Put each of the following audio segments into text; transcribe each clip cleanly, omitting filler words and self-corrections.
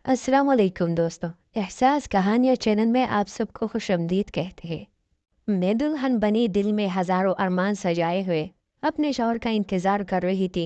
अस्सलाम वालेकुम दोस्तों। एहसास कहानियाँ चैनल में आप सबको खुशामदीद कहते हैं। मैं दुल्हन बनी दिल में हज़ारों अरमान सजाए हुए अपने शौहर का इंतज़ार कर रही थी।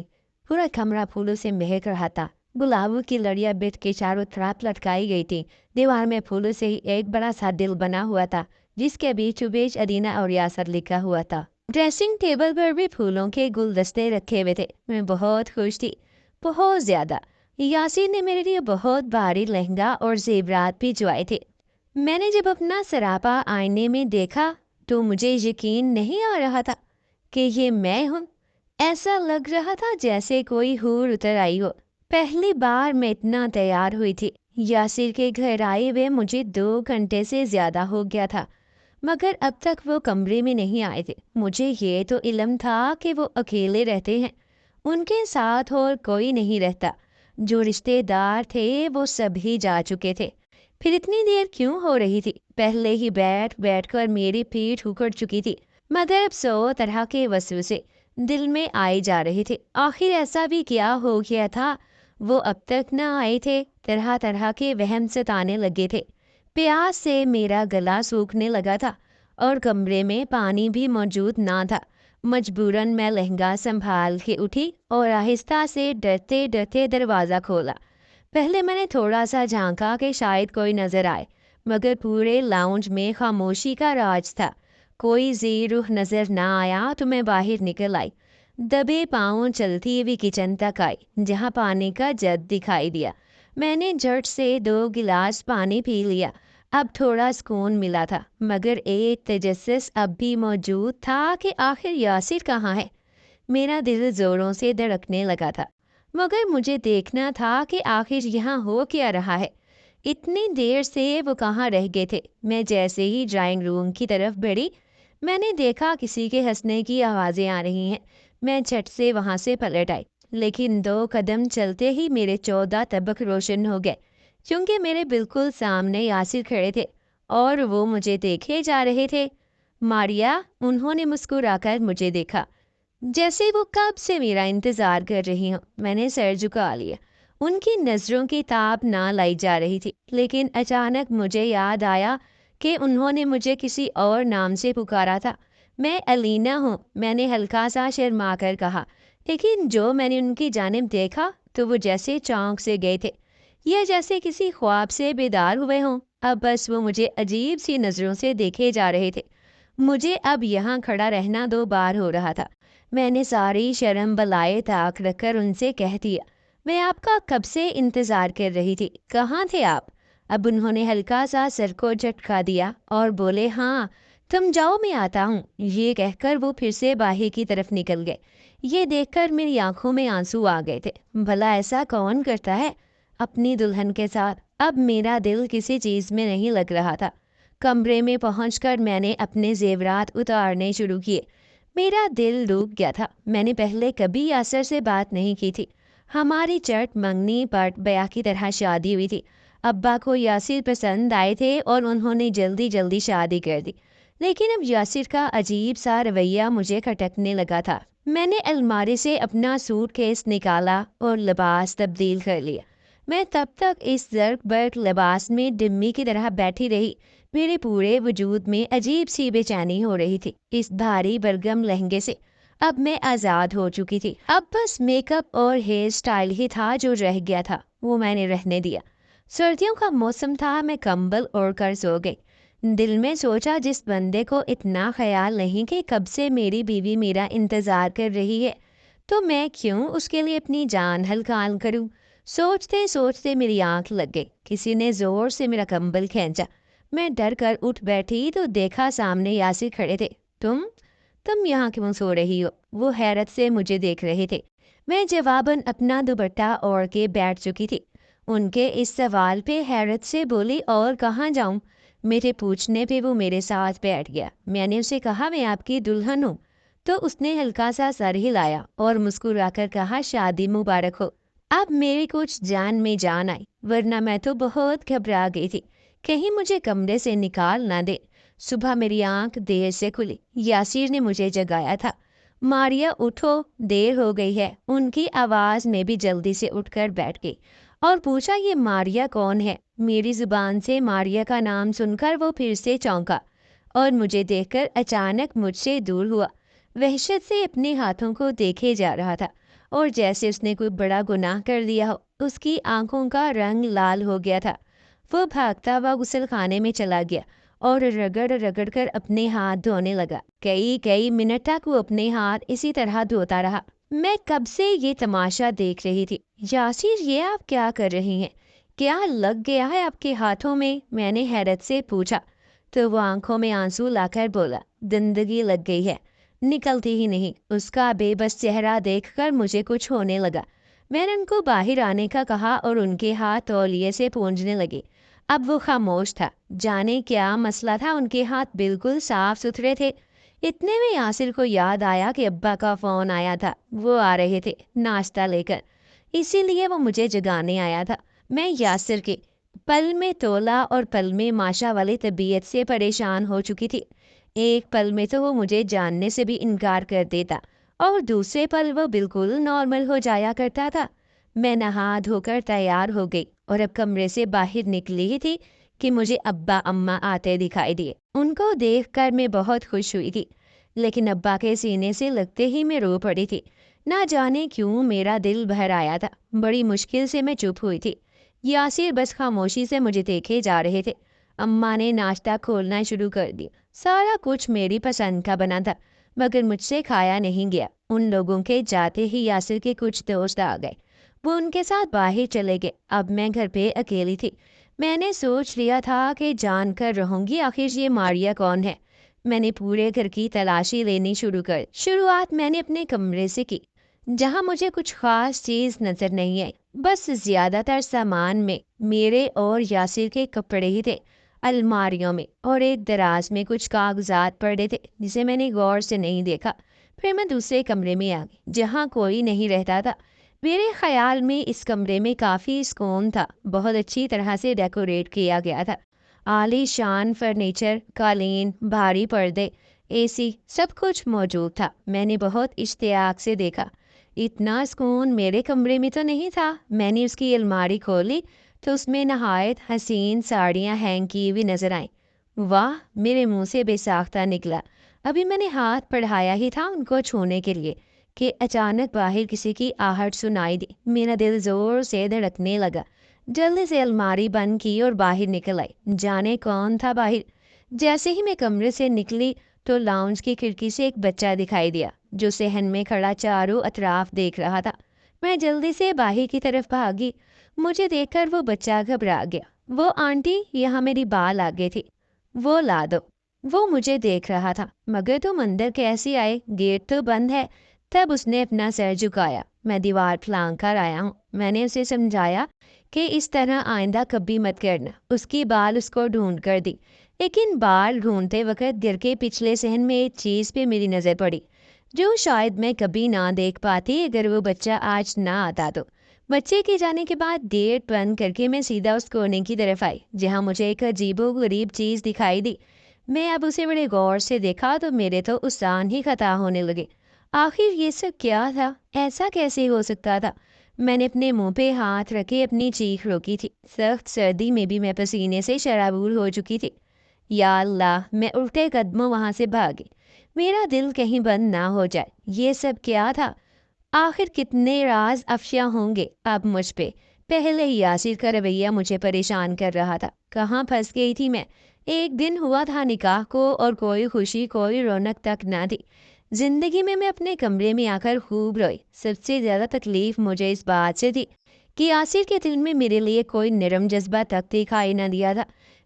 पूरा कमरा फूलों से महक रहा था। गुलाबों की लड़ियाँ बेड के चारों तरफ लटकाई गई थी। दीवार में फूलों से ही एक बड़ा सा दिल बना हुआ था, जिसके बीचों बीच अदीना और यासर लिखा हुआ था। ड्रेसिंग टेबल पर भी फूलों के गुलदस्ते रखे हुए थे। मैं बहुत खुश थी, बहुत ज़्यादा। यासीर ने मेरे लिए बहुत भारी लहंगा और जेवरात भी जुआए थे। मैंने जब अपना सरापा आईने में देखा तो मुझे यकीन नहीं आ रहा था कि ये मैं हूँ। ऐसा लग रहा था जैसे कोई हूर उतर आई हो। पहली बार मैं इतना तैयार हुई थी। यासिर के घर आए हुए मुझे 2 घंटे से ज़्यादा हो गया था, मगर अब तक वो कमरे में नहीं आए थे। मुझे ये तो इल्म था कि वो अकेले रहते हैं, उनके साथ और कोई नहीं रहता। जो रिश्तेदार थे वो सभी जा चुके थे। फिर इतनी देर क्यों हो रही थी? पहले ही बैठ बैठ कर मेरी पीठ उखड़ चुकी थी, मगर अब 100 तरह के वसवसे दिल में आए जा रहे थे। आखिर ऐसा भी क्या हो गया था? वो अब तक न आए थे। तरह तरह के वहम सताने लगे थे। प्यास से मेरा गला सूखने लगा था और कमरे में पानी भी मौजूद ना था। मजबूरन मैं लहंगा संभाल के उठी और आहिस्ता से डरते डरते दरवाज़ा खोला। पहले मैंने थोड़ा सा झांका कि शायद कोई नज़र आए, मगर पूरे लाउंज में खामोशी का राज था। कोई जी रूह नज़र ना आया तो मैं बाहर निकल आई। दबे पाँव चलती हुई किचन तक आई, जहाँ पानी का जग दिखाई दिया। मैंने झट से 2 गिलास पानी पी लिया। अब थोड़ा सुकून मिला था, मगर एक तजस्सुस अब भी मौजूद था कि आखिर यासिर कहाँ है। मेरा दिल जोरों से धड़कने लगा था, मगर मुझे देखना था कि आखिर यहाँ हो क्या रहा है। इतनी देर से वो कहाँ रह गए थे। मैं जैसे ही ड्राइंग रूम की तरफ बढ़ी, मैंने देखा किसी के हंसने की आवाज़ें आ रही हैं। मैं झट से वहाँ से पलट आई, लेकिन 2 कदम चलते ही मेरे 14 तबक रोशन हो गए, क्योंकि मेरे बिल्कुल सामने यासिर खड़े थे और वो मुझे देखे जा रहे थे। मारिया, उन्होंने मुस्कुराकर मुझे देखा, जैसे वो कब से मेरा इंतज़ार कर रही हूँ। मैंने सर झुका लिया। उनकी नज़रों की ताब ना लाई जा रही थी, लेकिन अचानक मुझे याद आया कि उन्होंने मुझे किसी और नाम से पुकारा था। मैं अलीना हूँ, मैंने हल्का सा शर्मा कर कहा। लेकिन जो मैंने उनकी जानिब देखा तो वो जैसे चौंक से गए थे, या जैसे किसी ख्वाब से बेदार हुए हों। अब बस वो मुझे अजीब सी नज़रों से देखे जा रहे थे। मुझे अब यहाँ खड़ा रहना 2 बार हो रहा था। मैंने सारी शर्म बलाए ताक रखकर उनसे कह दिया, मैं आपका कब से इंतज़ार कर रही थी, कहाँ थे आप? अब उन्होंने हल्का सा सर को झटका दिया और बोले, हाँ, तुम जाओ, मैं आता हूँ। ये कहकर वो फिर से बाहर की तरफ निकल गए। ये देखकर मेरी आंखों में आंसू आ गए थे। भला ऐसा कौन करता है अपनी दुल्हन के साथ? अब मेरा दिल किसी चीज़ में नहीं लग रहा था। कमरे में पहुंचकर मैंने अपने जेवरात उतारने शुरू किए। मेरा दिल डूब गया था। मैंने पहले कभी यासर से बात नहीं की थी। हमारी चट मंगनी पट बया की तरह शादी हुई थी। अब्बा को यासिर पसंद आए थे और उन्होंने जल्दी जल्दी शादी कर दी। लेकिन अब यासिर का अजीब सा रवैया मुझे खटकने लगा था। मैंने अलमारी से अपना सूटकेस निकाला और लिबास तब्दील कर लिया। मैं तब तक इस जर्क बर्क लिबास में डिम्मी की तरह बैठी रही। मेरे पूरे वजूद में अजीब सी बेचैनी हो रही थी इस भारी बरगम लहंगे से। अब मैं आज़ाद हो चुकी थी। अब बस मेकअप और हेयर स्टाइल ही था जो रह गया था। वो मैंने रहने दिया। सर्दियों का मौसम था। मैं कंबल ओढ़ कर सो गई। दिल में सोचा, जिस बंदे को इतना ख्याल नहीं कि कब से मेरी बीवी मेरा इंतज़ार कर रही है, तो मैं क्यों उसके लिए अपनी जान हल्कान करूं। सोचते सोचते मेरी आंख लग गई। किसी ने ज़ोर से मेरा कंबल खींचा। मैं डर कर उठ बैठी तो देखा सामने यासिर खड़े थे। तुम यहाँ क्यों सो रही हो? वो हैरत से मुझे देख रहे थे। मैं जवाबन अपना दुपट्टा ओढ़ के बैठ चुकी थी। उनके इस सवाल पे हैरत से बोली, और कहाँ जाऊं? मेरे पूछने पे वो मेरे साथ बैठ गया। मैंने उसे कहा, मैं आपकी दुल्हन हूँ। तो उसने हल्का सा सर हिलाया और मुस्कुराकर कहा, शादी मुबारक हो। अब मेरी कुछ जान में जान आई, वरना मैं तो बहुत घबरा गई थी कहीं मुझे कमरे से निकाल ना दे। सुबह मेरी आंख देर से खुली। यासिर ने मुझे जगाया था। मारिया, उठो, देर हो गई है। उनकी आवाज़ में भी जल्दी से उठकर बैठ गई اور پوچھا یہ ماریا کون ہے؟ میری زبان سے ماریا کا نام سن کر وہ پھر سے چونکا اور مجھے دیکھ کر اچانک مجھ سے دور ہوا۔ وحشت سے اپنے ہاتھوں کو دیکھے جا رہا تھا اور جیسے اس نے کوئی بڑا گناہ کر دیا ہو۔ اس کی آنکھوں کا رنگ لال ہو گیا تھا۔ وہ بھاگتا ہوا غسل خانے میں چلا گیا اور رگڑ رگڑ کر اپنے ہاتھ دھونے لگا۔ کئی منٹ تک وہ اپنے ہاتھ اسی طرح دھوتا رہا۔ میں کب سے یہ تماشا دیکھ رہی تھی۔ یاسر، یہ آپ کیا کر رہی ہیں؟ کیا لگ گیا ہے آپ کے ہاتھوں میں؟ میں نے حیرت سے پوچھا تو وہ آنکھوں میں آنسو لا کر بولا، گندگی لگ گئی ہے، نکلتی ہی نہیں۔ اس کا بے بس چہرہ دیکھ کر مجھے کچھ ہونے لگا۔ میں نے ان کو باہر آنے کا کہا اور ان کے ہاتھ تولیے سے پونجنے لگی۔ اب وہ خاموش تھا۔ جانے کیا مسئلہ تھا، ان کے ہاتھ بالکل صاف ستھرے تھے۔ اتنے میں یاسر کو یاد آیا کہ ابا کا فون آیا تھا، وہ آ رہے تھے ناشتہ لے کر، اسی لیے وہ مجھے جگانے آیا تھا۔ میں یاسر کے پل میں تولا اور پل میں ماشا والی طبیعت سے پریشان ہو چکی تھی۔ ایک پل میں تو وہ مجھے جاننے سے بھی انکار کر دیتا اور دوسرے پل وہ بالکل نارمل ہو جایا کرتا تھا۔ میں نہا دھو کر تیار ہو گئی اور اب کمرے سے باہر نکلی ہی تھی کہ مجھے ابا اماں آتے دکھائی دیے۔ ان کو دیکھ کر میں بہت خوش ہوئی تھی، لیکن ابا کے سینے سے لگتے ہی میں رو پڑی تھی۔ نہ جانے کیوں میرا دل بھر آیا تھا۔ بڑی مشکل سے میں چپ ہوئی تھی۔ یاسر بس خاموشی سے مجھے دیکھے جا رہے تھے۔ اماں نے ناشتہ کھولنا شروع کر دیا۔ سارا کچھ میری پسند کا بنا تھا، مگر مجھ سے کھایا نہیں گیا۔ ان لوگوں کے جاتے ہی یاسر کے کچھ دوست آ گئے، وہ ان کے ساتھ باہر چلے گئے۔ اب میں گھر پہ اکیلی تھی۔ میں نے سوچ لیا تھا کہ جان کر رہوں گی آخر یہ ماریا کون ہے۔ میں نے پورے گھر کی تلاشی لینی شروع کر۔ شروعات میں نے اپنے کمرے سے کی، جہاں مجھے کچھ خاص چیز نظر نہیں آئی۔ بس زیادہ تر سامان میں میرے اور یاسر کے کپڑے ہی تھے، الماریوں میں، اور ایک دراز میں کچھ کاغذات پڑے تھے جسے میں نے غور سے نہیں دیکھا۔ پھر میں دوسرے کمرے میں آ گئی جہاں کوئی نہیں رہتا تھا۔ میرے خیال میں اس کمرے میں کافی سکون تھا، بہت اچھی طرح سے ڈیکوریٹ کیا گیا تھا۔ عالی شان فرنیچر، قالین، بھاری پردے، اے سی، سب کچھ موجود تھا۔ میں نے بہت اشتیاق سے دیکھا۔ اتنا سکون میرے کمرے میں تو نہیں تھا۔ میں نے اس کی الماری کھولی تو اس میں نہایت حسین ساڑیاں ہینگ کی ہوئی نظر آئیں۔ واہ، میرے منہ سے بے ساختہ نکلا۔ ابھی میں نے ہاتھ بڑھایا ہی تھا ان کو چھونے کے لیے کہ اچانک باہر کسی کی آہٹ سنائی دی۔ میرا دل زور سے دھڑکنے لگا۔ جلدی سے الماری بند کی اور باہر نکل آئی۔ جانے کون تھا باہر۔ جیسے ہی میں کمرے سے نکلی تو لاؤنج کی کھڑکی سے ایک بچہ دکھائی دیا جو صحن میں کھڑا چاروں اطراف دیکھ رہا تھا۔ میں جلدی سے باہر کی طرف بھاگی۔ مجھے دیکھ کر وہ بچہ گھبرا گیا۔ وہ آنٹی، یہاں میری بال آگے تھی، وہ لا دو۔ وہ مجھے دیکھ رہا تھا۔ مگر تم اندر کیسے آئے؟ گیٹ تو بند ہے۔ تب اس نے اپنا سر جھکایا۔ میں دیوار پھلانگ کر آیا ہوں۔ میں نے اسے سمجھایا کہ اس طرح آئندہ کبھی مت کرنا۔ اس کی بال اس کو ڈھونڈ کر دی، لیکن بال ڈھونڈتے وقت گھر کے پچھلے صحن میں ایک چیز پہ میری نظر پڑی جو شاید میں کبھی نہ دیکھ پاتی اگر وہ بچہ آج نہ آتا تو۔ بچے کے جانے کے بعد گیٹ بند کر کے میں سیدھا اس کونے کی طرف آئی جہاں مجھے ایک عجیب و غریب چیز دکھائی دی۔ میں اب اسے بڑے غور سے دیکھا تو میرے تو اسان ہی خطا ہونے لگے۔ آخر یہ سب کیا تھا؟ ایسا کیسے ہو سکتا تھا؟ میں نے اپنے منہ پہ ہاتھ رکھے اپنی چیخ روکی تھی۔ سخت سردی میں بھی میں پسینے سے شرابور ہو چکی تھی۔ یا اللہ، میں الٹے قدموں وہاں سے بھاگی، میرا دل کہیں بند نہ ہو جائے۔ یہ سب کیا تھا؟ آخر کتنے راز افشا ہوں گے اب مجھ پہ۔ پہلے ہی یاسر کا رویہ مجھے پریشان کر رہا تھا۔ کہاں پھنس گئی تھی میں؟ ایک دن ہوا تھا نکاح کو اور کوئی خوشی، کوئی رونق تک نہ تھی۔ زندگی میں اپنے کمرے میں آ کر خوب روئی۔ سب سے زیادہ تکلیف مجھے اس بات سے تھی کہ یاسر کے دل میں میرے لیے کوئی نرم جذبہ تک دکھائی نہ دیا تھا۔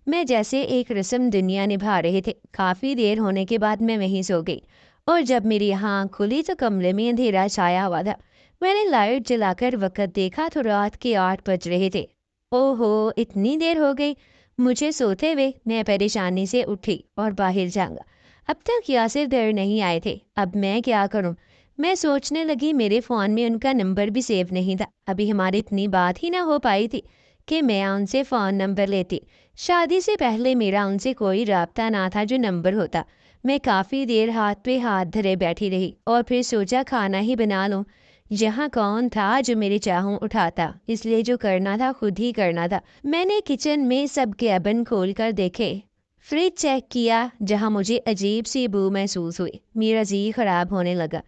میں جیسے ایک رسم دنیا نبھا رہے تھے۔ کافی دیر ہونے کے بعد میں وہیں سو گئی اور جب میری آنکھ کھلی تو کمرے میں اندھیرا چھایا ہوا تھا۔ میں نے لائٹ جلا کر وقت دیکھا تو رات کے 8 بج رہے تھے۔ او ہو، اتنی دیر ہو گئی مجھے سوتے ہوئے۔ میں پریشانی سے اٹھی اور باہر جھانکا۔ اب تک یاسر در نہیں آئے تھے۔ اب میں کیا کروں؟ میں سوچنے لگی میرے فون میں ان کا نمبر بھی سیو نہیں تھا۔ ابھی ہماری اتنی بات ہی نہ ہو پائی تھی کہ میں ان سے فون نمبر لیتی۔ شادی سے پہلے میرا ان سے کوئی رابطہ نہ تھا جو نمبر ہوتا۔ میں کافی دیر ہاتھ پہ ہاتھ دھرے بیٹھی رہی اور پھر سوچا کھانا ہی بنا لوں यहाँ कौन था जो मेरे चाहों उठाता, इसलिए जो करना था खुद ही करना था। मैंने किचन में सब कैबिन खोल कर देखे, फ्रिज चेक किया जहाँ मुझे अजीब सी बू महसूस हुई। मेरा जी खराब होने लगा।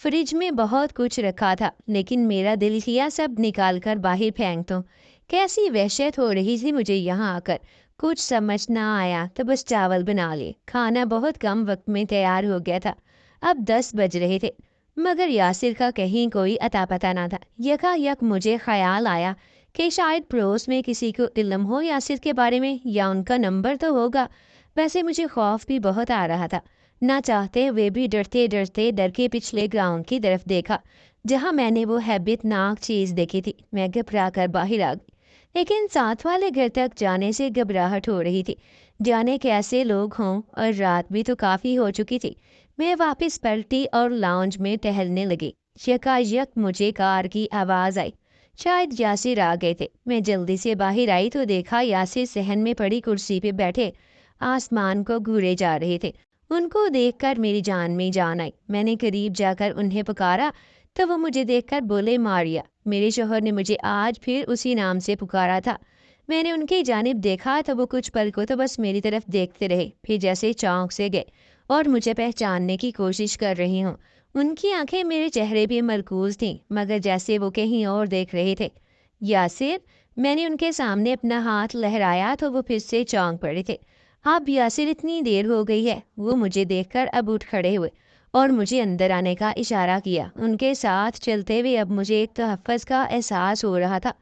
फ्रिज में बहुत कुछ रखा था, लेकिन मेरा दिल किया सब निकाल कर बाहर फेंक दूं। कैसी वहशत हो रही थी मुझे यहाँ आकर। कुछ समझ ना आया तो बस चावल बना लिए। खाना बहुत कम वक्त में तैयार हो गया था। अब 10 बज रहे थे, मगर यासिर का कहीं कोई अता पता ना था। यकायक मुझे ख्याल आया कि शायद पड़ोस में किसी को इल्म हो यासिर के बारे में, या उनका नंबर तो होगा। वैसे मुझे खौफ भी बहुत आ रहा था। ना चाहते हुए भी डरते डरते डर के पिछले ग्राउंड की तरफ देखा, जहाँ मैंने वो हैबितनाक चीज़ देखी थी। मैं घबरा कर बाहर आ गई, लेकिन साथ वाले घर तक जाने से घबराहट हो रही थी। जाने कैसे लोग हों, और रात भी तो काफ़ी हो चुकी थी। मैं वापस पलटी और लाउंज में टहलने लगी। यकायक मुझे कार की आवाज़ आई। शायद यासिर आ गए थे। मैं जल्दी से बाहर आई तो देखा यासिर सहन में पड़ी कुर्सी पे बैठे आसमान को घूरे जा रहे थे। उनको देखकर मेरी जान में जान आई। मैंने करीब जाकर उन्हें पुकारा तो वो मुझे देखकर बोले, मारिया। मेरे शौहर ने मुझे आज फिर उसी नाम से पुकारा था। मैंने उनकी जानिब देखा तो वो कुछ पल को तो बस मेरी तरफ देखते रहे, फिर जैसे चौंक से गए और मुझे पहचानने की कोशिश कर रही हूँ। उनकी आंखें मेरे चेहरे पे मरकूज थीं, मगर जैसे वो कहीं और देख रहे थे। यासिर, मैंने उनके सामने अपना हाथ लहराया तो वो फिर से चौंक पड़े थे। अब यासिर, इतनी देर हो गई है। वो मुझे देखकर अब उठ खड़े हुए और मुझे अंदर आने का इशारा किया। उनके साथ चलते हुए अब मुझे एक तहफ़्फ़ुज़ का एहसास हो रहा था।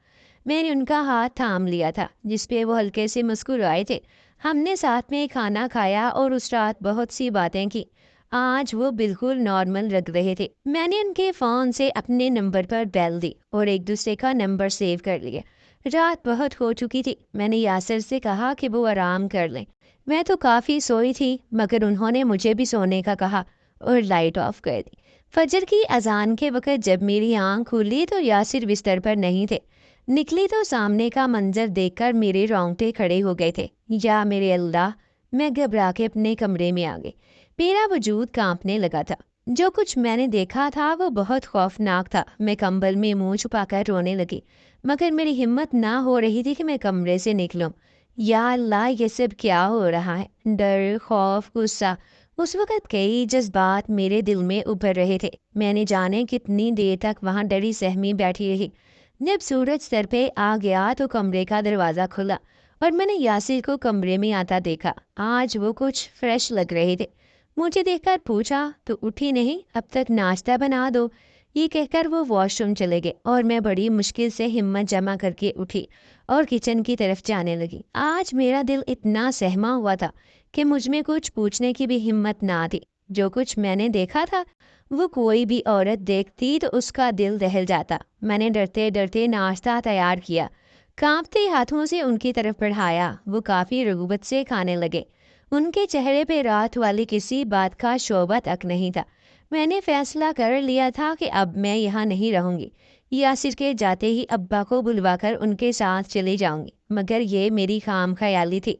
मैंने उनका हाथ थाम लिया था, जिस पे वो हल्के से मुस्कुराए थे। हमने साथ में खाना खाया और उस रात बहुत सी बातें की। आज वो बिल्कुल नॉर्मल लग रहे थे। मैंने उनके फ़ोन से अपने नंबर पर बेल दी और एक दूसरे का नंबर सेव कर लिया। रात बहुत हो चुकी थी। मैंने यासिर से कहा कि वो आराम कर लें। मैं तो काफ़ी सोई थी, मगर उन्होंने मुझे भी सोने का कहा और लाइट ऑफ कर दी। फजर की अजान के वक़्त जब मेरी आंख खुली तो यासिर बिस्तर पर नहीं थे। निकली तो सामने का मंजर देखकर मेरे रोंगटे खड़े हो गए थे। या मेरे अल्लाह! मैं घबरा के अपने कमरे में आ गई। मेरा वजूद कांपने लगा था। जो कुछ मैंने देखा था वो बहुत खौफनाक था। मैं कंबल में मुंह छुपाकर रोने लगी, मगर मेरी हिम्मत ना हो रही थी कि मैं कमरे से निकलूं। या अल्लाह, ये सब क्या हो रहा है? डर, खौफ, गुस्सा, उस वक़्त कई जज़्बात मेरे दिल में उभर रहे थे। मैंने जाने कितनी देर तक वहाँ डरी सहमी बैठी रही। जब सूरज सर पे आ गया तो कमरे का दरवाज़ा खुला और मैंने यासिर को कमरे में आता देखा। आज वो कुछ फ्रेश लग रहे थे। मुझे देखकर पूछा, तो उठी नहीं? अब तक नाश्ता बना दो। ये कहकर वो वॉशरूम चले गए और मैं बड़ी मुश्किल से हिम्मत जमा करके उठी और किचन की तरफ जाने लगी। आज मेरा दिल इतना सहमा हुआ था कि मुझ में कुछ पूछने की भी हिम्मत ना थी। जो कुछ मैंने देखा था वो कोई भी औरत देखती तो उसका दिल दहल जाता। मैंने डरते डरते नाश्ता तैयार किया, कांपते हाथों से उनकी तरफ बढ़ाया। वो काफ़ी रगूबत से खाने लगे। उनके चेहरे पे रात वाली किसी बात का शोभा तक नहीं था। मैंने फैसला कर लिया था कि अब मैं यहाँ नहीं रहूँगी। यासिर के जाते ही अब्बा को बुलवाकर उनके साथ चली जाऊँगी, मगर ये मेरी खाम ख्याली थी।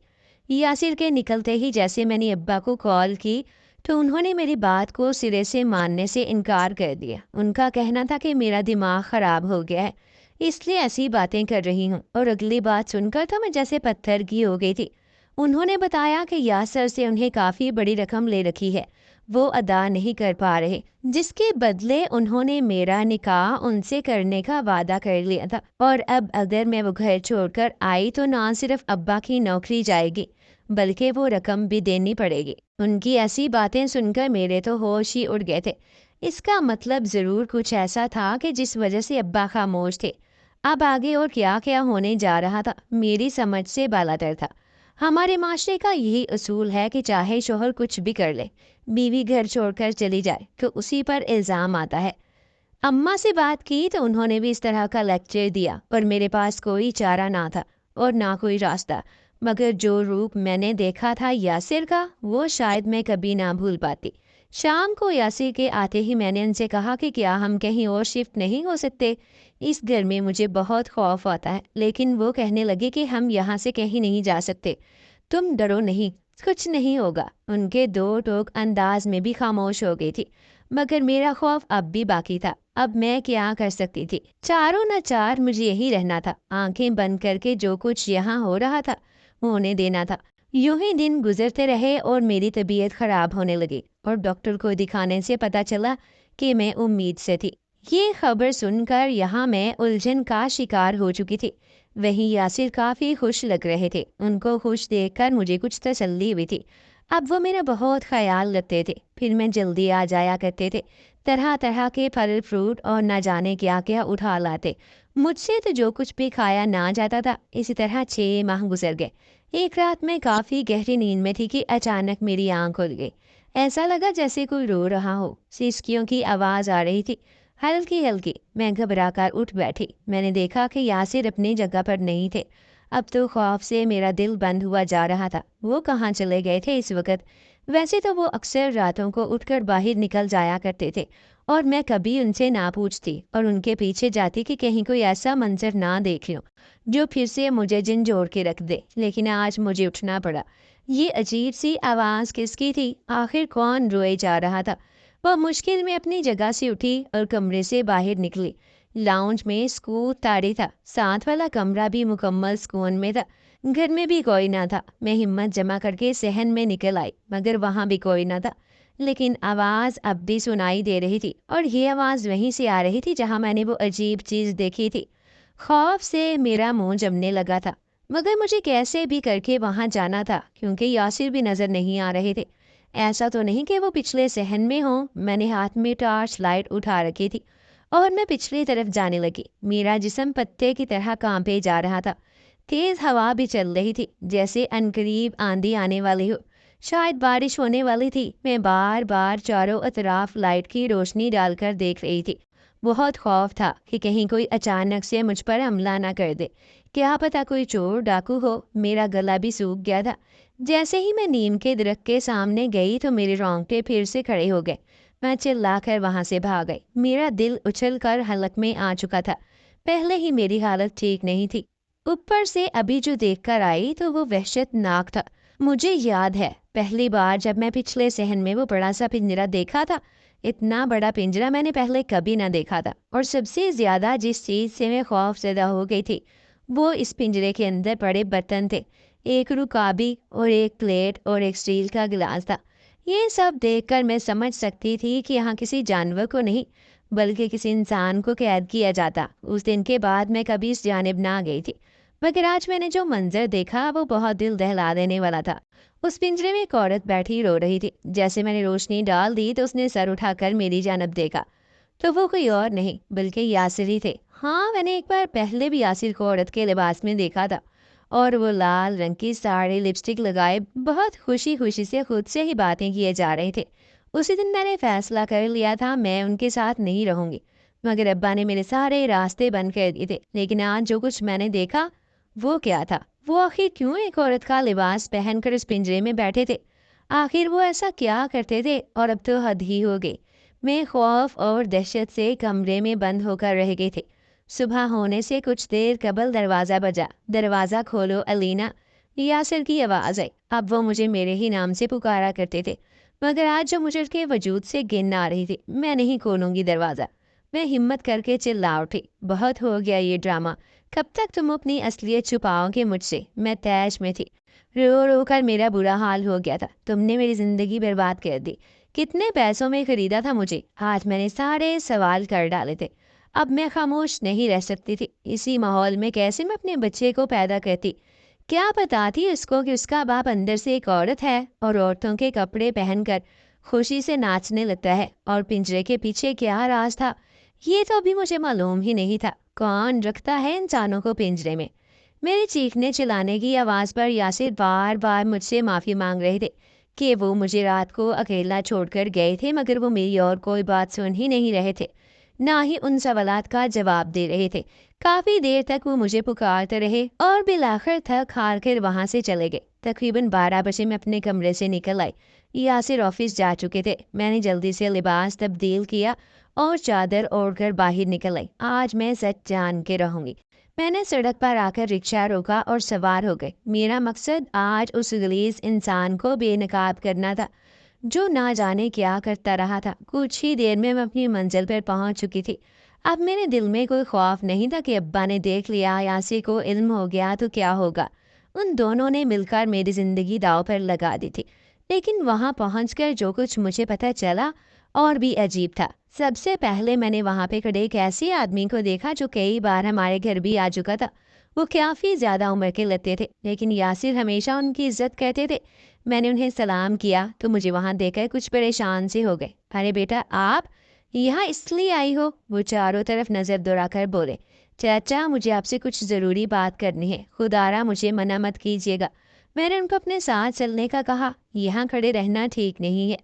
यासिर के निकलते ही जैसे मैंने अब्बा को कॉल की तो उन्होंने मेरी बात को सिरे से मानने से इनकार कर दिया। उनका कहना था कि मेरा दिमाग ख़राब हो गया है, इसलिए ऐसी बातें कर रही हूँ। और अगली बात सुनकर तो मैं जैसे पत्थर की हो गई थी। उन्होंने बताया कि यासर से उन्हें काफ़ी बड़ी रकम ले रखी है, वो अदा नहीं कर पा रहे, जिसके बदले उन्होंने मेरा निकाह उनसे करने का वादा कर लिया था। और अब अगर मैं वो घर छोड़कर आई तो ना सिर्फ अब्बा की नौकरी जाएगी, बल्कि वो रकम भी देनी पड़ेगी। उनकी ऐसी बातें सुनकर मेरे तो होश ही उड़ गए थे। इसका मतलब ज़रूर कुछ ऐसा था कि जिस वजह से अब्बा खामोश थे। अब आगे और क्या क्या होने जा रहा था मेरी समझ से बालातर था। हमारे माशरे का यही असूल है कि चाहे शोहर कुछ भी कर ले, बीवी घर छोड़कर चली जाए तो उसी पर इल्ज़ाम आता है। अम्मा से बात की तो उन्होंने भी इस तरह का लेक्चर दिया, पर मेरे पास कोई चारा ना था और ना कोई रास्ता। मगर जो रूप मैंने देखा था यासिर का, वो शायद मैं कभी ना भूल पाती। शाम को यासिर के आते ही मैंने उनसे कहा कि क्या हम कहीं और शिफ्ट नहीं हो सकते? इस घर में मुझे बहुत खौफ आता है। लेकिन वो कहने लगे कि हम यहाँ से कहीं नहीं जा सकते। तुम डरो नहीं, कुछ नहीं होगा। उनके दो टोक अंदाज में भी खामोश हो गई थी। मगर मेरा खौफ अब भी बाकी था। अब मैं क्या कर सकती थी? चारों न चार मुझे यही रहना था, आंखें बंद करके जो कुछ यहाँ हो रहा था होने देना था। यूं ही दिन गुजरते रहे और मेरी तबीयत खराब होने लगी और डॉक्टर को दिखाने से पता चला कि मैं उम्मीद से थी। ये खबर सुनकर यहाँ मैं उलझन का शिकार हो चुकी थी। वहीं यासिर काफ़ी खुश लग रहे थे। उनको खुश देखकर मुझे कुछ तसल्ली हुई थी। अब वो मेरा बहुत ख्याल रखते थे। फिर मैं जल्दी आ जाया करते थे। तरह तरह के फल फ्रूट और न जाने क्या क्या उठा लाते। मुझसे तो जो कुछ भी खाया ना जाता था। इसी तरह 6 माह गुजर गए। एक रात मैं काफ़ी गहरी नींद में थी कि अचानक मेरी आंख खुल गई। ऐसा लगा जैसे कोई रो रहा हो। सिसकियों की आवाज़ आ रही थी, हल्की हल्की। मैं घबराकर उठ बैठी। मैंने देखा कि यासिर अपनी जगह पर नहीं थे। अब तो खौफ से मेरा दिल बंद हुआ जा रहा था। वो कहाँ चले गए थे इस वक्त? वैसे तो वो अक्सर रातों को उठकर बाहर निकल जाया करते थे और मैं कभी उनसे ना पूछती और उनके पीछे जाती कि कहीं कोई ऐसा मंजर ना देख लूं जो फिर से मुझे झंझोड़ के रख दे। लेकिन आज मुझे उठना पड़ा। ये अजीब सी आवाज़ किसकी थी? आखिर कौन रोए जा रहा था? वह मुश्किल में अपनी जगह से उठी और कमरे से बाहर निकली। लाउंज में सुकून तारी था। साथ वाला कमरा भी मुकम्मल सुकून में था। घर में भी कोई ना था। मैं हिम्मत जमा करके सहन में निकल आई, मगर वहाँ भी कोई ना था। लेकिन आवाज़ अब भी सुनाई दे रही थी और ये आवाज़ वहीं से आ रही थी जहाँ मैंने वो अजीब चीज़ देखी थी। खौफ से मेरा मुंह जमने लगा था, मगर मुझे कैसे भी करके वहाँ जाना था क्योंकि यासिर भी नज़र नहीं आ रहे थे। ऐसा तो नहीं कि वो पिछले सहन में हों। मैंने हाथ में टॉर्च लाइट उठा रखी थी और मैं पिछली तरफ जाने लगी। मेरा जिस्म पत्ते की तरह कांपे जा रहा था। तेज हवा भी चल रही थी, जैसे अनकरीब आंधी आने वाली हो। शायद बारिश होने वाली थी। मैं बार बार चारों अतराफ लाइट की रोशनी डालकर देख रही थी। बहुत खौफ था कि कहीं कोई अचानक से मुझ पर हमला ना कर दे। क्या पता कोई चोर डाकू हो। मेरा गला भी सूख गया था। जैसे ही मैं नीम के दरख्त के सामने गई तो मेरे रोंगटे फिर से खड़े हो गए। मैं चिल्लाकर वहां से भाग गई। मेरा दिल उछल कर हलक में आ चुका था। पहले ही मेरी हालत ठीक नहीं थी, ऊपर से अभी जो देखकर आई तो वो वहशतनाक था। मुझे याद है पहली बार जब मैं पिछले सहन में वो बड़ा सा पिंजरा देखा था। इतना बड़ा पिंजरा मैंने पहले कभी ना देखा था। और सबसे ज्यादा जिस चीज से मैं खौफजदा हो गई थी वो इस पिंजरे के अंदर बड़े बर्तन थे। एक रुकाबी और एक प्लेट और एक स्टील का गिलास था। ये सब देखकर मैं समझ सकती थी कि यहाँ किसी जानवर को नहीं बल्कि किसी इंसान को कैद किया जाता। उस दिन के बाद मैं कभी इस जानिब ना गई थी। मगर आज मैंने जो मंजर देखा वो बहुत दिल दहला देने वाला था। उस पिंजरे में एक औरत बैठी रो रही थी। जैसे मैंने रोशनी डाल दी तो उसने सर उठाकर मेरी जानब देखा, तो वो कोई और नहीं बल्कि यासिर ही थे। हाँ, मैंने एक बार पहले भी यासिर को औरत के लिबास में देखा था और वो लाल रंग की साड़ी लिपस्टिक लगाए बहुत खुशी खुशी से खुद से ही बातें किए जा रहे थे। उसी दिन मैंने फैसला कर लिया था मैं उनके साथ नहीं रहूंगी। मगर अब्बा ने मेरे सारे रास्ते बंद कर दिए थे। लेकिन आज जो कुछ मैंने देखा वो क्या था? वो आखिर क्यों एक औरत का लिबास पहनकर इस पिंजरे में बैठे थे? आखिर वो ऐसा क्या करते थे? और अब तो हद ही हो गई। मैं खौफ और दहशत से कमरे में बंद होकर रह गई थी। सुबह होने से कुछ देर कबल दरवाज़ा बजा। दरवाज़ा खोलो अलीना, यासिर की आवाज़ आई। अब वो मुझे मेरे ही नाम से पुकारा करते थे, मगर आज जो मुझे उसके वजूद से घिन आ रही थी। मैं नहीं खोलूंगी दरवाज़ा। मैं हिम्मत करके चिल्ला उठी, बहुत हो गया ये ड्रामा। कब तक तुम अपनी असलियत छुपाओगे मुझसे? मैं तैश में थी। रो रो कर मेरा बुरा हाल हो गया था। तुमने मेरी ज़िंदगी बर्बाद कर दी। कितने पैसों में खरीदा था मुझे। आज मैंने सारे सवाल कर डाले थे। अब मैं खामोश नहीं रह सकती थी। इसी माहौल में कैसे मैं अपने बच्चे को पैदा करती? क्या बताती उसको कि उसका बाप अंदर से एक औरत है और औरतों के कपड़े पहनकर खुशी से नाचने लगता है? और पिंजरे के पीछे क्या राज था ये तो अभी मुझे मालूम ही नहीं था। कौन रखता है इंसानों को पिंजरे में? मेरे चीखने चिल्लाने की आवाज़ पर यासिर बार बार मुझसे माफ़ी मांग रहे थे कि वो मुझे रात को अकेला छोड़कर गए थे, मगर वो मेरी और कोई बात सुन ही नहीं रहे थे, ना ही उन सवालात का जवाब दे रहे थे। काफ़ी देर तक वो मुझे पुकारते रहे और बिलाखिर थक हार कर वहाँ से चले गए। तकरीबन 12 बजे मैं अपने कमरे से निकल आई। यासिर ऑफिस जा चुके थे। मैंने जल्दी से लिबास तब्दील किया और चादर ओढ़कर बाहर निकल आई। आज मैं सच जान के रहूंगी। मैंने सड़क पर आकर रिक्शा रोका और सवार हो गए। मेरा मकसद आज उस गलीज इंसान को बेनकाब करना था जो ना जाने क्या करता रहा था। कुछ ही देर में मैं अपनी मंजिल पर पहुंच चुकी थी। अब मेरे दिल में कोई खौफ नहीं था कि अब्बा ने देख लिया, यासिर को इल्म हो गया तो क्या होगा। उन दोनों ने मिलकर मेरी जिंदगी दांव पर लगा दी थी। लेकिन वहां पहुंचकर जो कुछ मुझे पता चला और भी अजीब था। सबसे पहले मैंने वहां पे खड़े एक ऐसे आदमी को देखा जो कई बार हमारे घर भी आ चुका था। वो काफ़ी ज़्यादा उम्र के लगते थे, लेकिन यासिर हमेशा उनकी इज्जत करते थे। मैंने उन्हें सलाम किया तो मुझे वहां देखकर कुछ परेशान से हो गए। अरे बेटा, आप यहाँ इसलिए आई हो? वो चारों तरफ नज़र दौड़ाकर बोले। चाचा, मुझे आपसे कुछ ज़रूरी बात करनी है, खुदारा मुझे मना मत कीजिएगा। मैंने उनको अपने साथ चलने का कहा। यहाँ खड़े रहना ठीक नहीं है।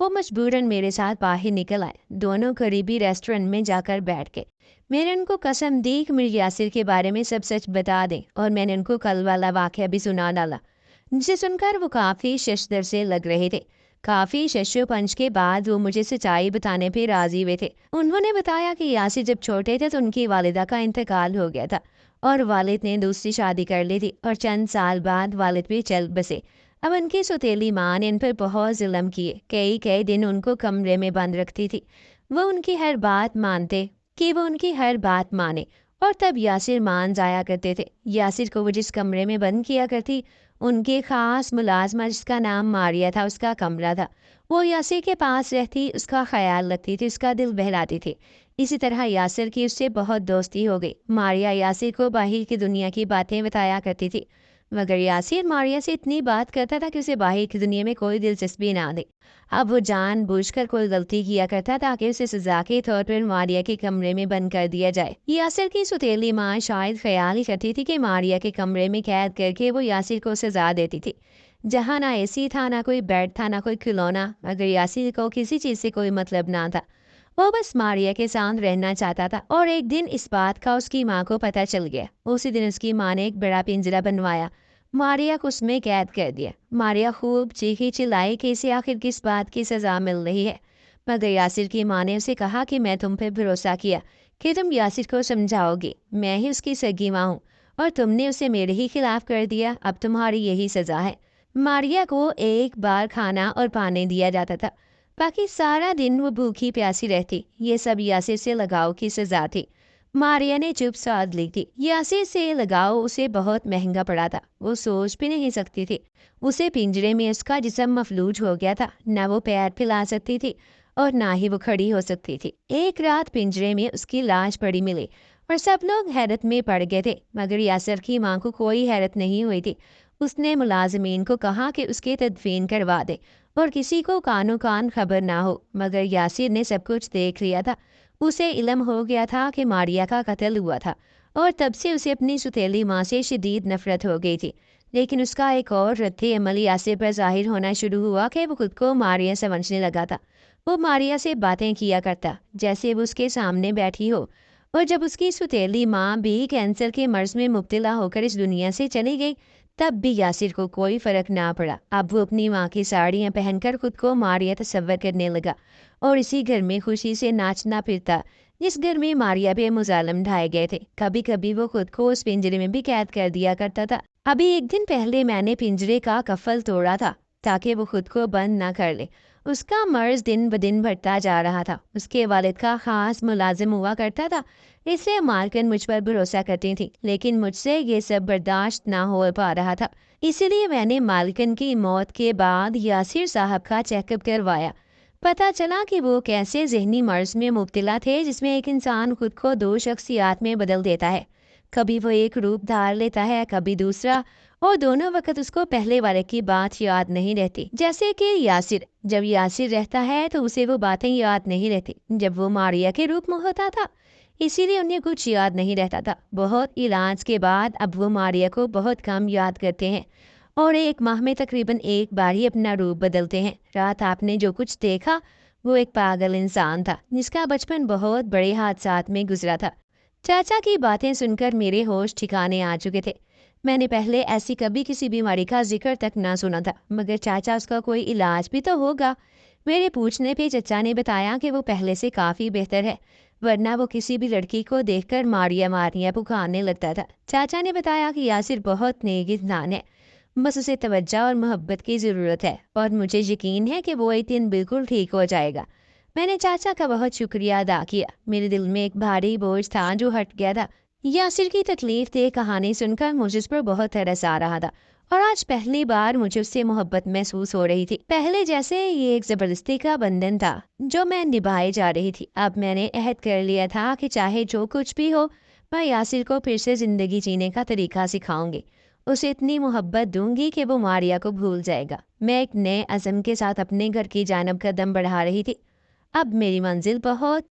वो मजबूरन मेरे साथ बाहर निकल आए। दोनों करीबी रेस्टोरेंट में जाकर बैठ गए। मैंने उनको कसम दी कि मुझे यासिर के बारे में सब सच बता दें, और मैंने उनको कल वाला वाक़या भी सुना डाला। जिसे सुनकर वो काफ़ी शशदर से लग रहे थे। काफ़ी शशोपंच के बाद वो मुझे सच्चाई बताने पे राज़ी हुए थे। उन्होंने बताया कि यासिर जब छोटे थे तो उनकी वालिदा का इंतकाल हो गया था और वालिद ने दूसरी शादी कर ली थी, और चंद साल बाद वालिद भी चल बसे। अब उनकी सौतेली माँ ने इन पर बहुत जुल्म किए। कई कई दिन उनको कमरे में बंद रखती थी। वो उनकी हर बात मानते कि वो उनकी हर बात माने, और तब यासिर मान जाया करते थे। यासिर को वो जिस कमरे में बंद किया करती, उनके खास मुलाजमा जिसका नाम मारिया था, उसका कमरा था। वो यासिर के पास रहती, उसका ख्याल रखती थी, उसका दिल बहलाती थी। इसी तरह यासिर की उससे बहुत दोस्ती हो गई। मारिया यासिर को बाहर की दुनिया की बातें बताया करती थी, मगर यासिर मारिया से इतनी बात करता था कि उसे बाहर की दुनिया में कोई दिलचस्पी ना थी। अब वो जानबूझकर कोई गलती किया करता ताकि उसे सजा के तौर पर मारिया के कमरे में बंद कर दिया जाए। यासिर की सौतेली माँ शायद ख्याल ही करती थी कि मारिया के कमरे में कैद करके वो यासिर को सजा देती थी, जहाँ ना एसी था, ना कोई बेड था, ना कोई खिलौना, मगर यासिर को किसी चीज़ से कोई मतलब ना था। वो बस मारिया के साथ रहना चाहता था। और एक दिन इस बात का उसकी माँ को पता चल गया। उसी दिन उसकी माँ ने एक बड़ा पिंजरा बनवाया, मारिया को उसमें कैद कर दिया। मारिया खूब चीखी चिल्लाई कि इसे आखिर किस बात की सज़ा मिल रही है, मगर यासिर की माँ ने उसे कहा कि मैं तुम पे भरोसा किया कि तुम यासिर को समझाओगी। मैं ही उसकी सगी माँ हूँ, और तुमने उसे मेरे ही खिलाफ कर दिया। अब तुम्हारी यही सज़ा है। मारिया को एक बार खाना और पानी दिया जाता था, बाकी सारा दिन वो भूखी प्यासी रहती। ये सब यासिर से लगाव की सज़ा थी। मारिया ने चुप साध ली थी। यासिर से लगाव उसे बहुत महंगा पड़ा था। वो सोच भी नहीं सकती थी। उसे पिंजरे में उसका जिस्म मफलूज हो गया था। ना वो पैर फैला सकती थी और ना ही वो खड़ी हो सकती थी। एक रात पिंजरे में उसकी लाश पड़ी मिली और सब लोग हैरत में पड़ गए थे, मगर यासिर की माँ को कोई हैरत नहीं हुई थी। उसने मुलाजमीन को कहा कि उसकी तदफीन करवा दे और किसी को कानो कान खबर ना हो, मगर यासिर ने सब कुछ देख लिया था। उसे इल्म हो गया था कि मारिया का कत्ल हुआ था, और तब से उसे अपनी सुतेली माँ से शदीद नफरत हो गई थी। लेकिन उसका एक और रद्द अमल यासिर पर जाहिर होना शुरू हुआ कि वो खुद को मारिया समझने लगा था। वो मारिया से बातें किया करता जैसे वो उसके सामने बैठी हो, और जब उसकी सुतेली माँ भी कैंसर के मर्ज में मुब्तला होकर इस दुनिया से चली गई, तब भी यासिर को कोई फर्क ना पड़ा। अब वो अपनी माँ की साड़ियाँ पहनकर खुद को मारिया तस्वर करने लगा, और इसी घर में खुशी से नाचना फिरता जिस घर में मारिया पे मुजालम ढाए गए थे। कभी कभी वो खुद को उस पिंजरे में भी कैद कर दिया करता था। अभी एक दिन पहले मैंने पिंजरे का कफल तोड़ा था ताकि वो खुद को बंद ना कर ले। उसका मर्ज दिन ब दिन बढ़ता जा रहा था। उसके वालिद का खास मुलाजिम हुआ करता था, इसलिए मालकिन मुझ पर भरोसा करती थी, लेकिन मुझसे ये सब बर्दाश्त ना हो पा रहा था। इसीलिए मैंने मालकिन की मौत के बाद यासिर साहब का चेकअप करवाया। पता चला कि वो कैसे जहनी मर्ज में मुब्तला थे जिसमें एक इंसान खुद को दो शख्सियात में बदल देता है। कभी वो एक रूप धार लेता है, कभी दूसरा, और दोनों वक्त उसको पहले वाले की बात याद नहीं रहती। जैसे कि यासिर, जब यासिर रहता है तो उसे वो बातें याद नहीं रहती जब वो मारिया के रूप में होता था, इसीलिए उन्हें कुछ याद नहीं रहता था। बहुत इलाज के बाद अब वो मारिया को बहुत कम याद करते हैं, और एक माह में तकरीबन एक बार ही अपना रूप बदलते हैं। रात आपने जो कुछ देखा वो एक पागल इंसान था जिसका बचपन बहुत बड़े हादसात में गुजरा था। चाचा की बातें सुनकर मेरे होश ठिकाने आ चुके थे। मैंने पहले ऐसी कभी किसी बीमारी का जिक्र तक ना सुना था, मगर चाचा उसका कोई इलाज भी तो होगा। मेरे पूछने पे चचा ने बताया कि वो पहले से काफ़ी बेहतर है, वरना वो किसी भी लड़की को देखकर मारिया मारिया पुकारने लगता था। चाचा ने बताया कि यासिर बहुत नेक इंसान है। بس اسے توجہ اور محبت کی ضرورت ہے، اور مجھے یقین ہے کہ وہ ایک دن بالکل ٹھیک ہو جائے گا۔ میں نے چاچا کا بہت شکریہ ادا کیا۔ میرے دل میں ایک بھاری بوجھ تھا جو ہٹ گیا تھا۔ یاسر کی تکلیف دہ کہانی سن کر مجھے اس پر بہت ترس آ رہا تھا، اور آج پہلی بار مجھے اس سے محبت محسوس ہو رہی تھی۔ پہلے جیسے یہ ایک زبردستی کا بندھن تھا جو میں نبھائے جا رہی تھی۔ اب میں نے عہد کر لیا تھا کہ چاہے جو کچھ بھی ہو، میں یاسر کو پھر سے زندگی جینے کا طریقہ سکھاؤں گی۔ اسے اتنی محبت دوں گی کہ وہ ماریا کو بھول جائے گا۔ میں ایک نئے عزم کے ساتھ اپنے گھر کی جانب قدم بڑھا رہی تھی۔ اب میری منزل بہت